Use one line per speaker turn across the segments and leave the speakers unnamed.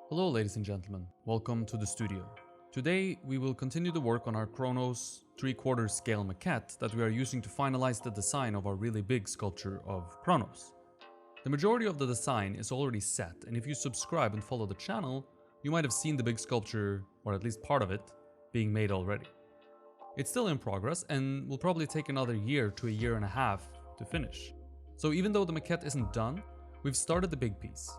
Hello ladies and gentlemen, welcome to the studio. Today we will continue the work on our Kronos 3/4 scale maquette that we are using to finalize the design of our really big sculpture of Kronos. The majority of the design is already set, and if you subscribe and follow the channel, you might have seen the big sculpture, or at least part of it, being made already. It's still in progress and will probably take another year to a year and a half to finish. So even though the maquette isn't done, we've started the big piece.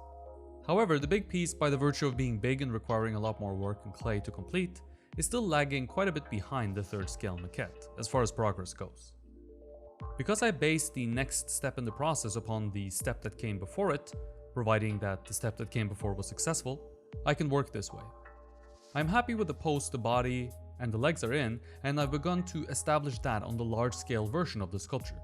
However, the big piece, by the virtue of being big and requiring a lot more work and clay to complete, is still lagging quite a bit behind the 3rd scale maquette, as far as progress goes. Because I based the next step in the process upon the step that came before it, providing that the step that came before was successful, I can work this way. I'm happy with the pose the body and the legs are in, and I've begun to establish that on the large scale version of the sculpture.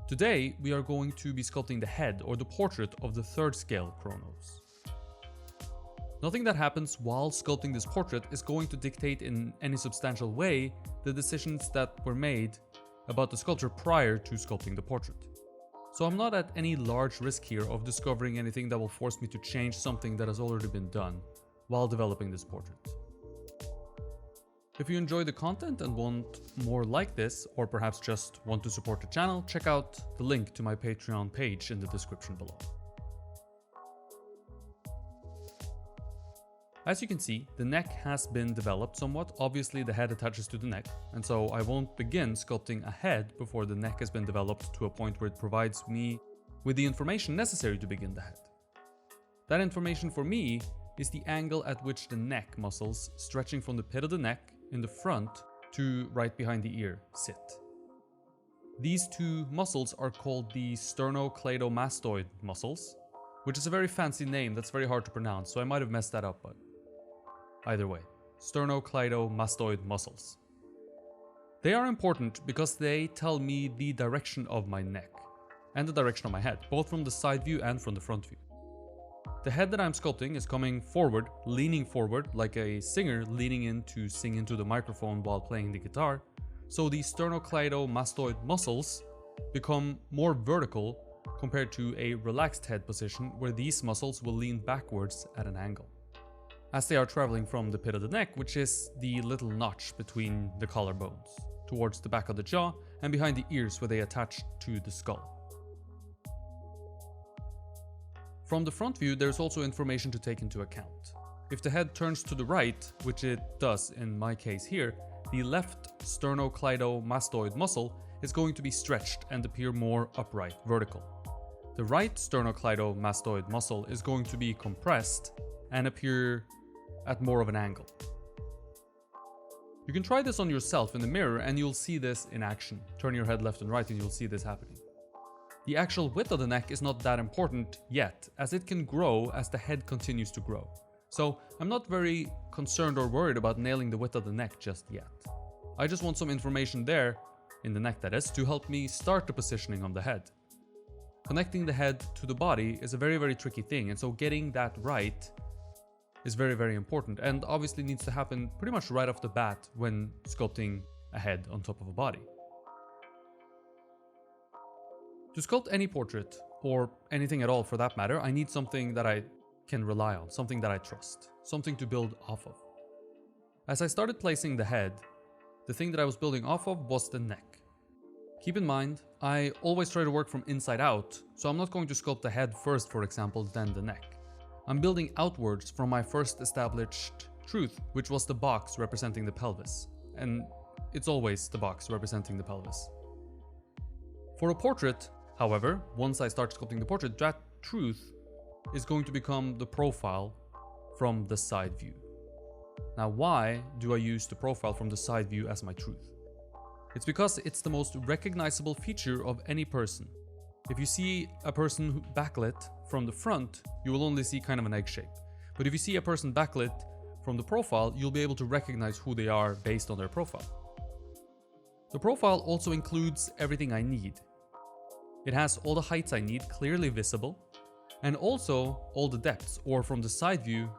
Today, we are going to be sculpting the head or the portrait of the 3rd scale Kronos. Nothing that happens while sculpting this portrait is going to dictate in any substantial way the decisions that were made about the sculpture prior to sculpting the portrait. So I'm not at any large risk here of discovering anything that will force me to change something that has already been done while developing this portrait. If you enjoy the content and want more like this, or perhaps just want to support the channel, check out the link to my Patreon page in the description below. As you can see, the neck has been developed somewhat. Obviously the head attaches to the neck, and so I won't begin sculpting a head before the neck has been developed to a point where it provides me with the information necessary to begin the head. That information for me is the angle at which the neck muscles, stretching from the pit of the neck in the front to right behind the ear, sit. These two muscles are called the sternocleidomastoid muscles, which is a very fancy name that's very hard to pronounce, so I might have messed that up, but either way, sternocleidomastoid muscles. They are important because they tell me the direction of my neck and the direction of my head, both from the side view and from the front view. The head that I'm sculpting is coming forward, leaning forward, like a singer leaning in to sing into the microphone while playing the guitar, so the sternocleidomastoid muscles become more vertical compared to a relaxed head position where these muscles will lean backwards at an angle, as they are traveling from the pit of the neck, which is the little notch between the collarbones, towards the back of the jaw and behind the ears where they attach to the skull. From the front view, there's also information to take into account. If the head turns to the right, which it does in my case here, the left sternocleidomastoid muscle is going to be stretched and appear more upright, vertical. The right sternocleidomastoid muscle is going to be compressed and appear at more of an angle. You can try this on yourself in the mirror and you'll see this in action. Turn your head left and right and you'll see this happening. The actual width of the neck is not that important yet, as it can grow as the head continues to grow. So I'm not very concerned or worried about nailing the width of the neck just yet. I just want some information there, in the neck that is, to help me start the positioning of the head. Connecting the head to the body is a very tricky thing, and so getting that right is very important, and obviously needs to happen pretty much right off the bat when sculpting a head on top of a body. To sculpt any portrait, or anything at all for that matter, I need something that I can rely on, something that I trust, something to build off of. As I started placing the head, the thing that I was building off of was the neck. Keep in mind, I always try to work from inside out, so I'm not going to sculpt the head first, for example, then the neck. I'm building outwards from my first established truth, which was the box representing the pelvis, and it's always the box representing the pelvis. For a portrait, however, once I start sculpting the portrait, that truth is going to become the profile from the side view. Now, why do I use the profile from the side view as my truth? It's because it's the most recognizable feature of any person. If you see a person backlit from the front, you will only see kind of an egg shape. But if you see a person backlit from the profile, you'll be able to recognize who they are based on their profile. The profile also includes everything I need. It has all the heights I need clearly visible, and also all the depths, or from the side view,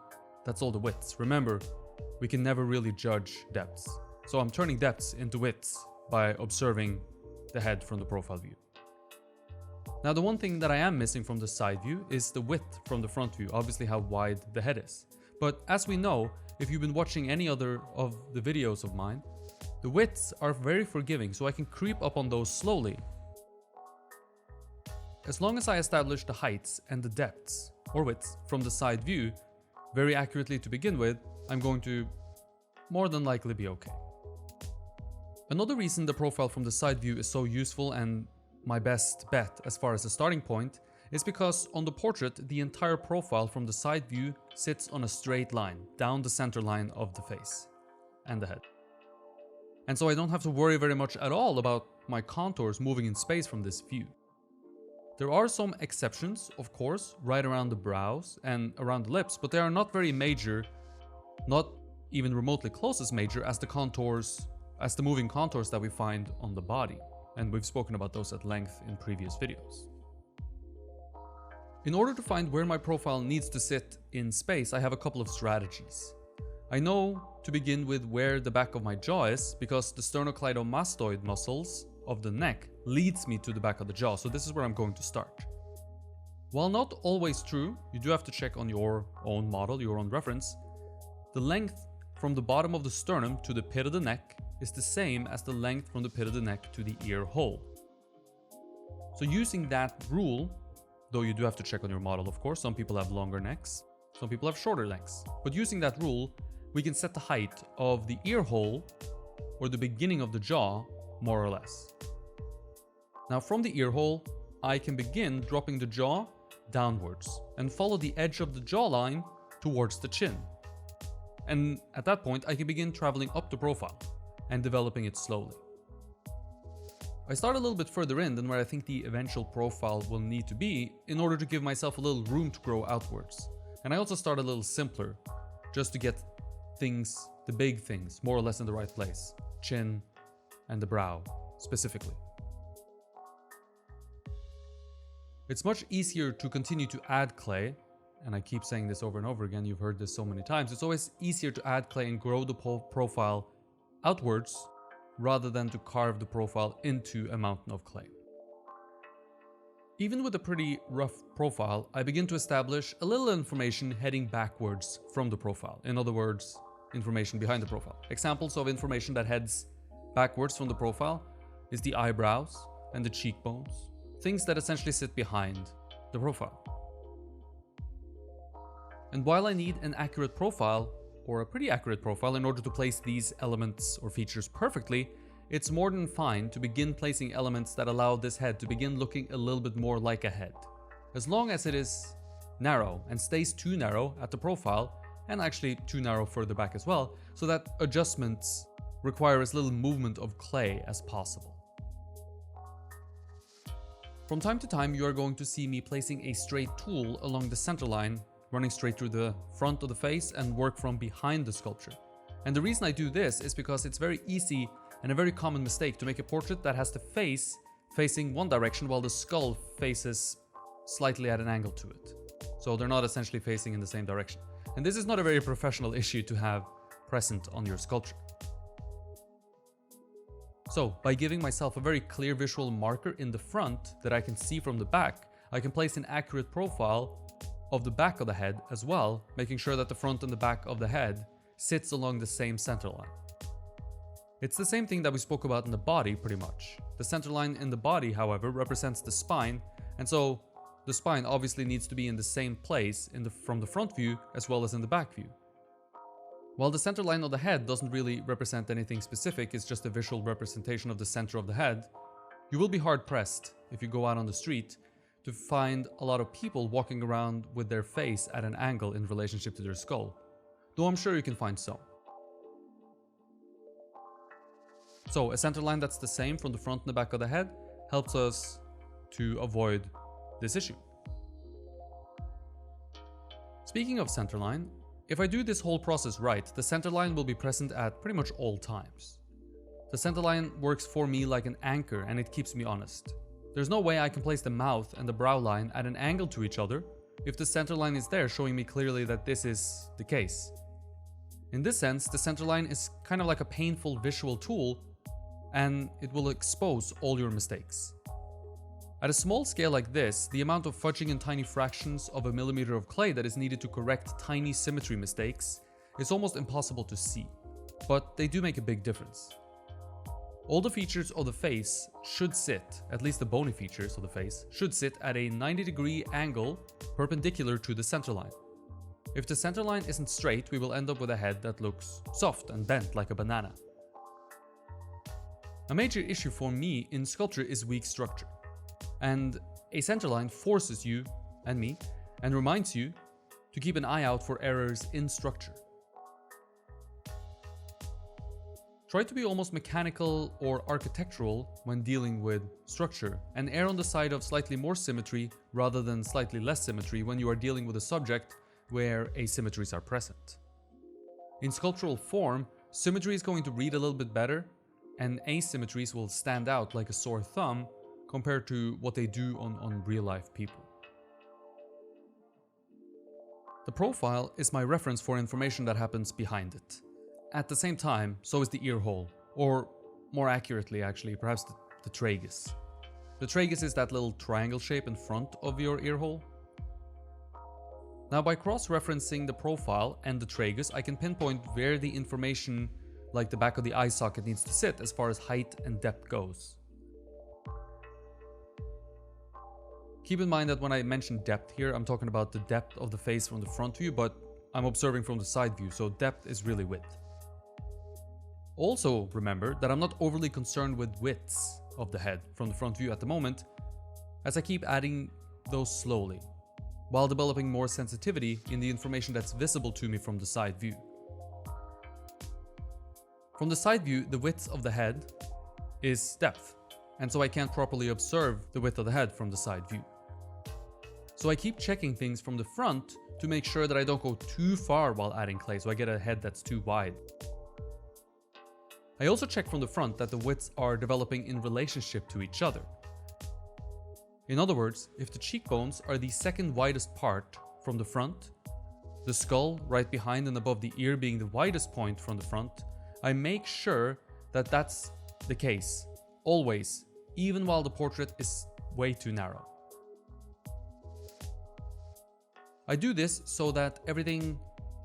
that's all the widths. Remember, we can never really judge depths. So I'm turning depths into widths by observing the head from the profile view. Now, the one thing that I am missing from the side view is the width from the front view, obviously how wide the head is. But as we know, if you've been watching any other of the videos of mine, the widths are very forgiving, so I can creep up on those slowly. As long as I establish the heights and the depths, or widths, from the side view very accurately to begin with, I'm going to more than likely be okay. Another reason the profile from the side view is so useful and my best bet as far as a starting point is because on the portrait, the entire profile from the side view sits on a straight line down the center line of the face and the head. And so I don't have to worry very much at all about my contours moving in space from this view. There are some exceptions, of course, right around the brows and around the lips, but they are not very major, not even remotely close as major as the moving contours that we find on the body. And we've spoken about those at length in previous videos. In order to find where my profile needs to sit in space, I have a couple of strategies. I know to begin with where the back of my jaw is because the sternocleidomastoid muscles of the neck leads me to the back of the jaw, so this is where I'm going to start. While not always true, you do have to check on your own model, your own reference. The length from the bottom of the sternum to the pit of the neck is the same as the length from the pit of the neck to the ear hole. So using that rule, though you do have to check on your model of course, some people have longer necks, some people have shorter necks, but using that rule, we can set the height of the ear hole or the beginning of the jaw more or less. Now from the ear hole, I can begin dropping the jaw downwards and follow the edge of the jawline towards the chin. And at that point, I can begin traveling up the profile and developing it slowly. I start a little bit further in than where I think the eventual profile will need to be in order to give myself a little room to grow outwards. And I also start a little simpler, just to get things, the big things, more or less in the right place. Chin and the brow, specifically. It's much easier to continue to add clay, and I keep saying this over and over again, you've heard this so many times, it's always easier to add clay and grow the profile outwards rather than to carve the profile into a mountain of clay. Even with a pretty rough profile, I begin to establish a little information heading backwards from the profile. In other words, information behind the profile. Examples of information that heads backwards from the profile is the eyebrows and the cheekbones, things that essentially sit behind the profile. And while I need an accurate profile, or a pretty accurate profile in order to place these elements or features perfectly, it's more than fine to begin placing elements that allow this head to begin looking a little bit more like a head. As long as it is narrow and stays too narrow at the profile, and actually too narrow further back as well, so that adjustments require as little movement of clay as possible. From time to time, you are going to see me placing a straight tool along the center line, running straight through the front of the face and work from behind the sculpture. And the reason I do this is because it's very easy and a very common mistake to make a portrait that has the face facing one direction while the skull faces slightly at an angle to it. So they're not essentially facing in the same direction. And this is not a very professional issue to have present on your sculpture. So by giving myself a very clear visual marker in the front that I can see from the back, I can place an accurate profile of the back of the head as well, making sure that the front and the back of the head sits along the same center line. It's the same thing that we spoke about in the body pretty much. The center line in the body, however, represents the spine, and so the spine obviously needs to be in the same place from the front view as well as in the back view. While the center line of the head doesn't really represent anything specific, it's just a visual representation of the center of the head, you will be hard pressed if you go out on the street to find a lot of people walking around with their face at an angle in relationship to their skull, though I'm sure you can find some. So a center line that's the same from the front and the back of the head helps us to avoid this issue. Speaking of center line, if I do this whole process right, the center line will be present at pretty much all times. The center line works for me like an anchor and it keeps me honest. There's no way I can place the mouth and the brow line at an angle to each other if the center line is there showing me clearly that this is the case. In this sense, the center line is kind of like a painful visual tool and it will expose all your mistakes. At a small scale like this, the amount of fudging in tiny fractions of a millimeter of clay that is needed to correct tiny symmetry mistakes is almost impossible to see, but they do make a big difference. All the features of the face should sit, at least the bony features of the face, should sit at a 90-degree angle perpendicular to the center line. If the center line isn't straight, we will end up with a head that looks soft and bent like a banana. A major issue for me in sculpture is weak structure. And a centerline forces you and me and reminds you to keep an eye out for errors in structure. Try to be almost mechanical or architectural when dealing with structure, and err on the side of slightly more symmetry rather than slightly less symmetry when you are dealing with a subject where asymmetries are present. In sculptural form, symmetry is going to read a little bit better, and asymmetries will stand out like a sore thumb compared to what they do on real-life people. The profile is my reference for information that happens behind it. At the same time, so is the ear hole, or more accurately actually, perhaps the tragus. The tragus is that little triangle shape in front of your ear hole. Now by cross-referencing the profile and the tragus, I can pinpoint where the information like the back of the eye socket needs to sit as far as height and depth goes. Keep in mind that when I mention depth here, I'm talking about the depth of the face from the front view, but I'm observing from the side view, so depth is really width. Also remember that I'm not overly concerned with widths of the head from the front view at the moment, as I keep adding those slowly, while developing more sensitivity in the information that's visible to me from the side view. From the side view, the width of the head is depth, and so I can't properly observe the width of the head from the side view. So I keep checking things from the front to make sure that I don't go too far while adding clay, so I get a head that's too wide. I also check from the front that the widths are developing in relationship to each other. In other words, if the cheekbones are the second widest part from the front, the skull right behind and above the ear being the widest point from the front, I make sure that that's the case, always, even while the portrait is way too narrow. I do this so that everything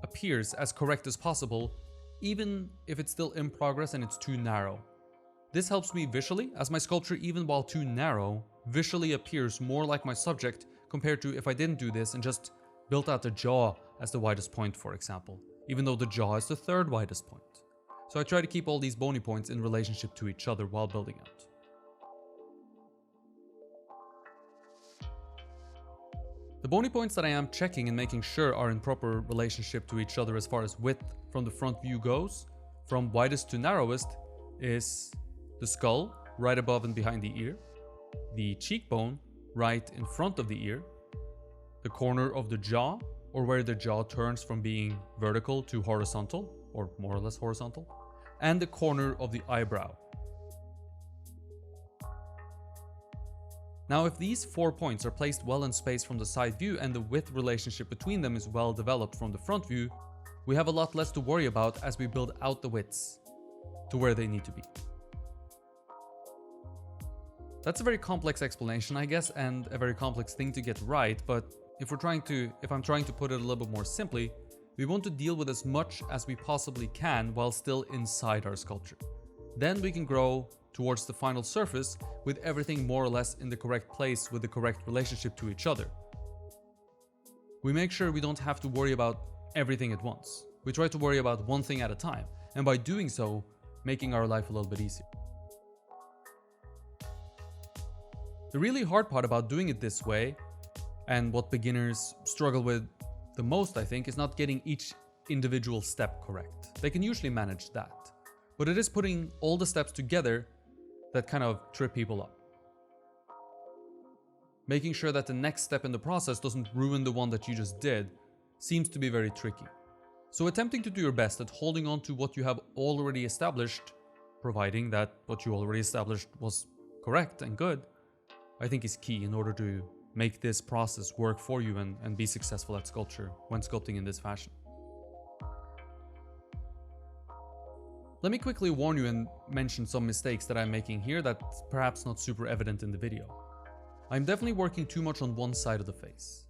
appears as correct as possible, even if it's still in progress and it's too narrow. This helps me visually, as my sculpture, even while too narrow, visually appears more like my subject compared to if I didn't do this and just built out the jaw as the widest point, for example, even though the jaw is the third widest point. So I try to keep all these bony points in relationship to each other while building out. The bony points that I am checking and making sure are in proper relationship to each other as far as width from the front view goes, from widest to narrowest, is the skull right above and behind the ear, the cheekbone right in front of the ear, the corner of the jaw, or where the jaw turns from being vertical to horizontal, or more or less horizontal, and the corner of the eyebrow. Now, if these 4 points are placed well in space from the side view and the width relationship between them is well developed from the front view, we have a lot less to worry about as we build out the widths to where they need to be. That's a very complex explanation, I guess, and a very complex thing to get right, but if I'm trying to put it a little bit more simply, we want to deal with as much as we possibly can while still inside our sculpture. Then we can grow towards the final surface with everything more or less in the correct place with the correct relationship to each other. We make sure we don't have to worry about everything at once. We try to worry about one thing at a time, and by doing so, making our life a little bit easier. The really hard part about doing it this way, and what beginners struggle with the most, I think, is not getting each individual step correct. They can usually manage that, but it is putting all the steps together that kind of trip people up. Making sure that the next step in the process doesn't ruin the one that you just did seems to be very tricky. So attempting to do your best at holding on to what you have already established, providing that what you already established was correct and good, I think is key in order to make this process work for you and be successful at sculpture when sculpting in this fashion. Let me quickly warn you and mention some mistakes that I'm making here that's perhaps not super evident in the video. I'm definitely working too much on one side of the face.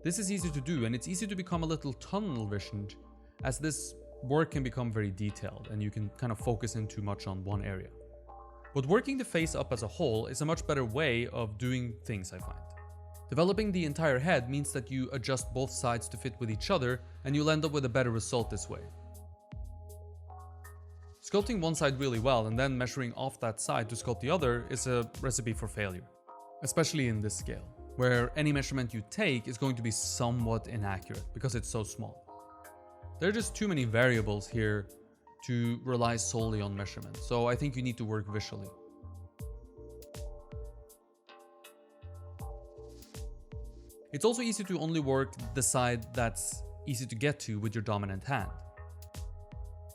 This is easy to do, and it's easy to become a little tunnel visioned, as this work can become very detailed and you can kind of focus in too much on one area. But working the face up as a whole is a much better way of doing things, I find. Developing the entire head means that you adjust both sides to fit with each other, and you'll end up with a better result this way. Sculpting one side really well and then measuring off that side to sculpt the other is a recipe for failure, especially in this scale, where any measurement you take is going to be somewhat inaccurate because it's so small. There are just too many variables here to rely solely on measurement, so I think you need to work visually. It's also easy to only work the side that's easy to get to with your dominant hand.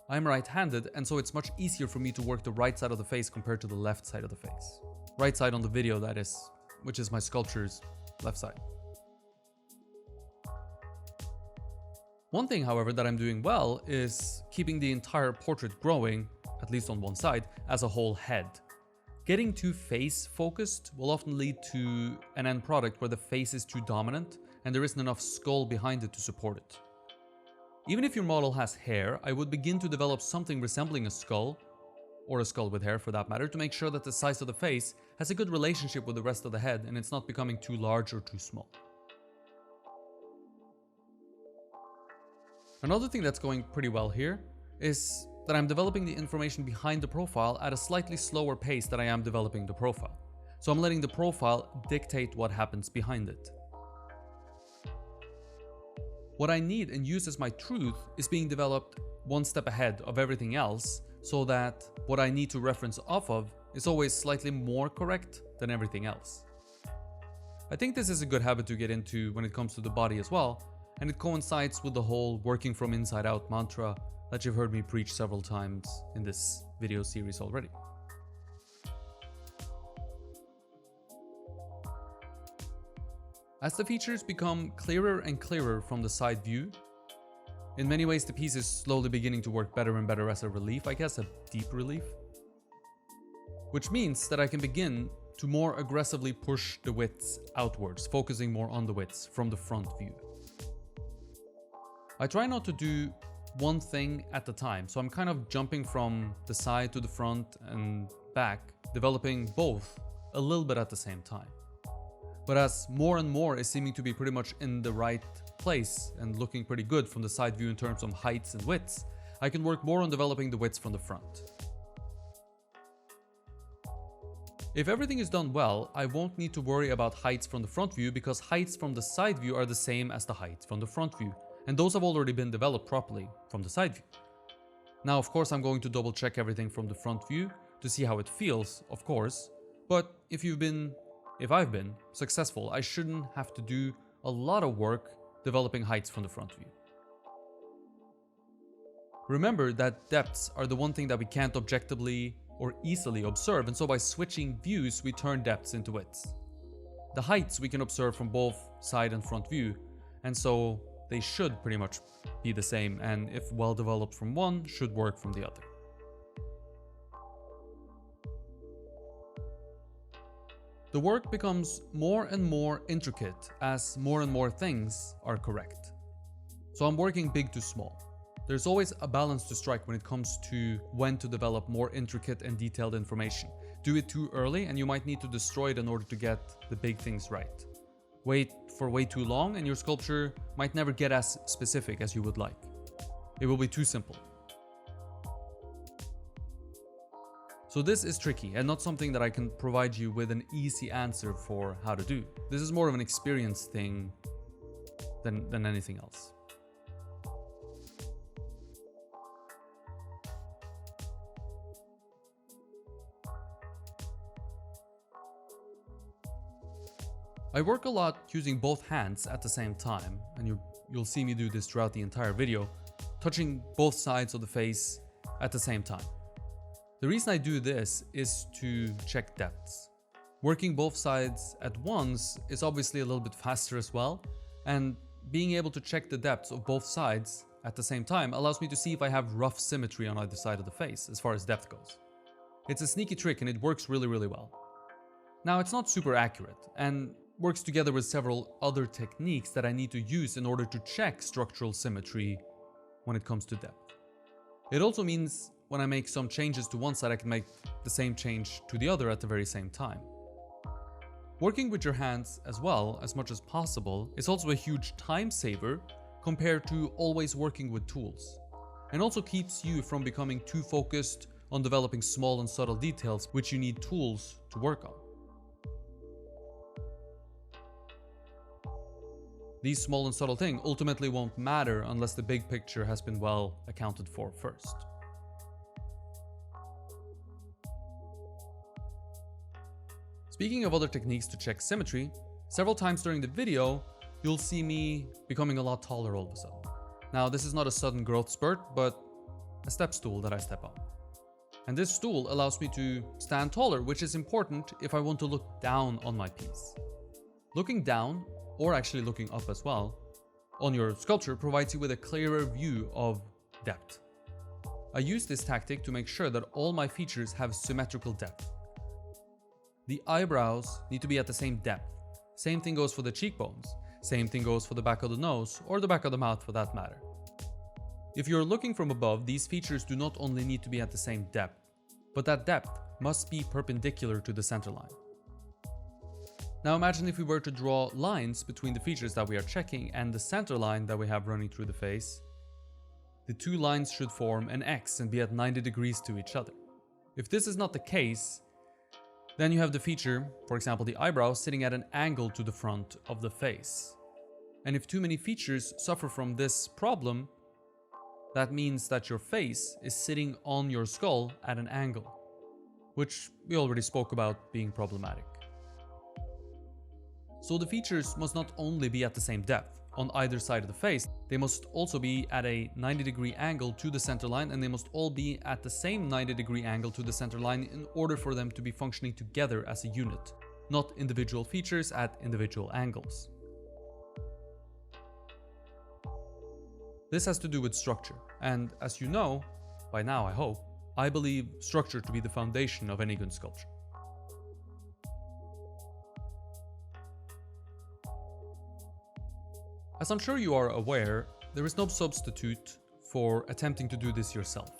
I'm right-handed, and so it's much easier for me to work the right side of the face compared to the left side of the face. Right side on the video, that is, which is my sculpture's left side. One thing, however, that I'm doing well is keeping the entire portrait growing, at least on one side, as a whole head. Getting too face focused will often lead to an end product where the face is too dominant and there isn't enough skull behind it to support it. Even if your model has hair, I would begin to develop something resembling a skull, or a skull with hair for that matter, to make sure that the size of the face has a good relationship with the rest of the head and it's not becoming too large or too small. Another thing that's going pretty well here is that I'm developing the information behind the profile at a slightly slower pace than I am developing the profile. So I'm letting the profile dictate what happens behind it. What I need and use as my truth is being developed one step ahead of everything else, so that what I need to reference off of is always slightly more correct than everything else. I think this is a good habit to get into when it comes to the body as well, and it coincides with the whole working from inside out mantra that you've heard me preach several times in this video series already. As the features become clearer and clearer from the side view, in many ways the piece is slowly beginning to work better and better as a relief, I guess a deep relief. Which means that I can begin to more aggressively push the widths outwards, focusing more on the widths from the front view. I try not to do one thing at a time, so I'm kind of jumping from the side to the front and back, developing both a little bit at the same time. But as more and more is seeming to be pretty much in the right place and looking pretty good from the side view in terms of heights and widths, I can work more on developing the widths from the front. If everything is done well, I won't need to worry about heights from the front view because heights from the side view are the same as the heights from the front view, and those have already been developed properly from the side view. Now, of course, I'm going to double check everything from the front view to see how it feels, of course, but if I've been successful, I shouldn't have to do a lot of work developing heights from the front view. Remember that depths are the one thing that we can't objectively or easily observe, and so by switching views, we turn depths into widths. The heights we can observe from both side and front view, and so they should pretty much be the same, and if well developed from one, should work from the other. The work becomes more and more intricate as more and more things are correct. So I'm working big to small. There's always a balance to strike when it comes to when to develop more intricate and detailed information. Do it too early and you might need to destroy it in order to get the big things right. Wait for way too long and your sculpture might never get as specific as you would like. It will be too simple. So this is tricky and not something that I can provide you with an easy answer for how to do. This is more of an experience thing than anything else. I work a lot using both hands at the same time, and you'll see me do this throughout the entire video, touching both sides of the face at the same time. The reason I do this is to check depths. Working both sides at once is obviously a little bit faster as well, and being able to check the depths of both sides at the same time allows me to see if I have rough symmetry on either side of the face as far as depth goes. It's a sneaky trick and it works really, really well. Now, it's not super accurate and works together with several other techniques that I need to use in order to check structural symmetry when it comes to depth. It also means when I make some changes to one side, I can make the same change to the other at the very same time. Working with your hands as well, as much as possible, is also a huge time saver compared to always working with tools, and also keeps you from becoming too focused on developing small and subtle details which you need tools to work on. These small and subtle things ultimately won't matter unless the big picture has been well accounted for first. Speaking of other techniques to check symmetry, several times during the video, you'll see me becoming a lot taller all of a sudden. Now, this is not a sudden growth spurt, but a step stool that I step on. And this stool allows me to stand taller, which is important if I want to look down on my piece. Looking down, or actually looking up as well, on your sculpture provides you with a clearer view of depth. I use this tactic to make sure that all my features have symmetrical depth. The eyebrows need to be at the same depth. Same thing goes for the cheekbones. Same thing goes for the back of the nose, or the back of the mouth for that matter. If you're looking from above, these features do not only need to be at the same depth, but that depth must be perpendicular to the center line. Now imagine if we were to draw lines between the features that we are checking and the center line that we have running through the face. The two lines should form an X and be at 90 degrees to each other. If this is not the case, then you have the feature, for example the eyebrow, sitting at an angle to the front of the face. And if too many features suffer from this problem, that means that your face is sitting on your skull at an angle, which we already spoke about being problematic. So the features must not only be at the same depth on either side of the face, they must also be at a 90-degree angle to the center line, and they must all be at the same 90-degree angle to the center line in order for them to be functioning together as a unit, not individual features at individual angles. This has to do with structure, and as you know, by now I hope, I believe structure to be the foundation of any good sculpture. As I'm sure you are aware, there is no substitute for attempting to do this yourself.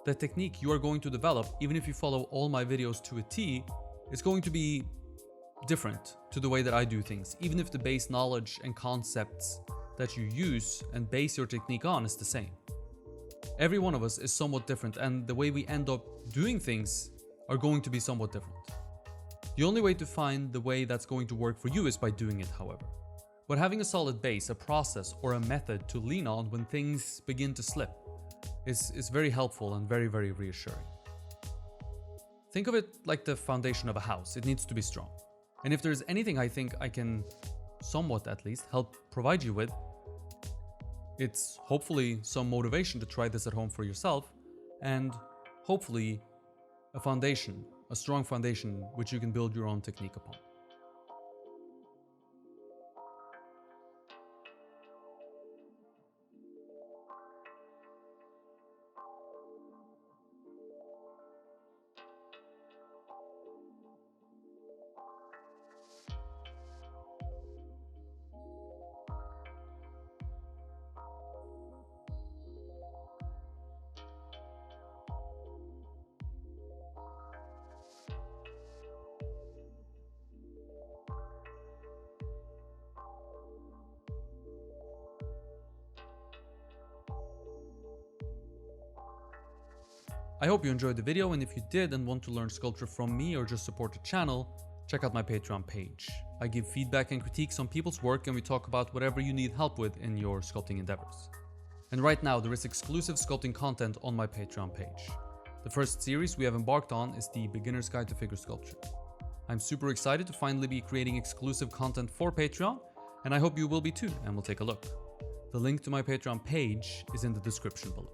The technique you are going to develop, even if you follow all my videos to a T, is going to be different to the way that I do things, even if the base knowledge and concepts that you use and base your technique on is the same. Every one of us is somewhat different, and the way we end up doing things are going to be somewhat different. The only way to find the way that's going to work for you is by doing it, however. But having a solid base, a process, or a method to lean on when things begin to slip is very helpful and very, very reassuring. Think of it like the foundation of a house. It needs to be strong. And if there's anything I think I can, somewhat at least, help provide you with, it's hopefully some motivation to try this at home for yourself, and hopefully a foundation, a strong foundation which you can build your own technique upon. I hope you enjoyed the video, and if you did and want to learn sculpture from me or just support the channel, check out my Patreon page. I give feedback and critiques on people's work, and we talk about whatever you need help with in your sculpting endeavors. And right now there is exclusive sculpting content on my Patreon page. The first series we have embarked on is the Beginner's Guide to Figure Sculpture. I'm super excited to finally be creating exclusive content for Patreon, and I hope you will be too, and we'll take a look. The link to my Patreon page is in the description below.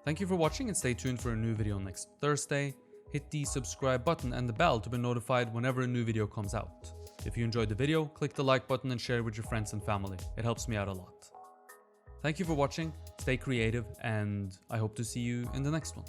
Thank you for watching, and stay tuned for a new video next Thursday. Hit the subscribe button and the bell to be notified whenever a new video comes out. If you enjoyed the video, click the like button and share it with your friends and family. It helps me out a lot. Thank you for watching, stay creative, and I hope to see you in the next one.